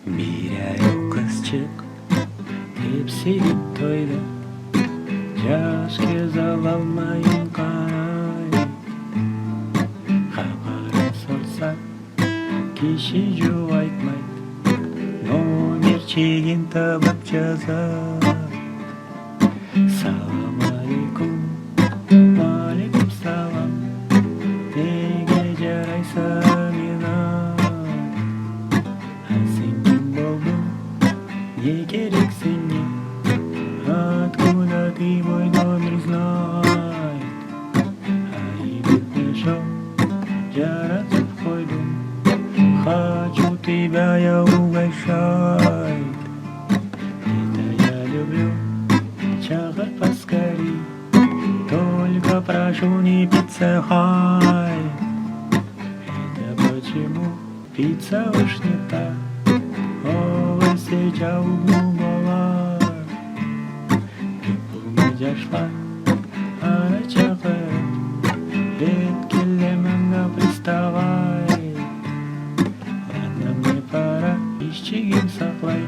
Birayov qizchiq tepsiga to'ydi, yoshga zalolmayin qaray. Xabarin solsa kishi aytmay, nomer chegin tabib jazar. Salom alaykum, alaykum salom, nega jaraysan inam? Sen kim bo'lding, ne kerak senga? Откуда ты мой номер знает? Пришел, жаратып қойдым, хочу тебя я угощать. Это я люблю, чағыр поскорей, только прошу не пицца хай. Это почему пицца уж не та, овощи углу была. Жашла, ара чакырып, бет келемемге приставай. Ладно, мне пора, ищигим саклай.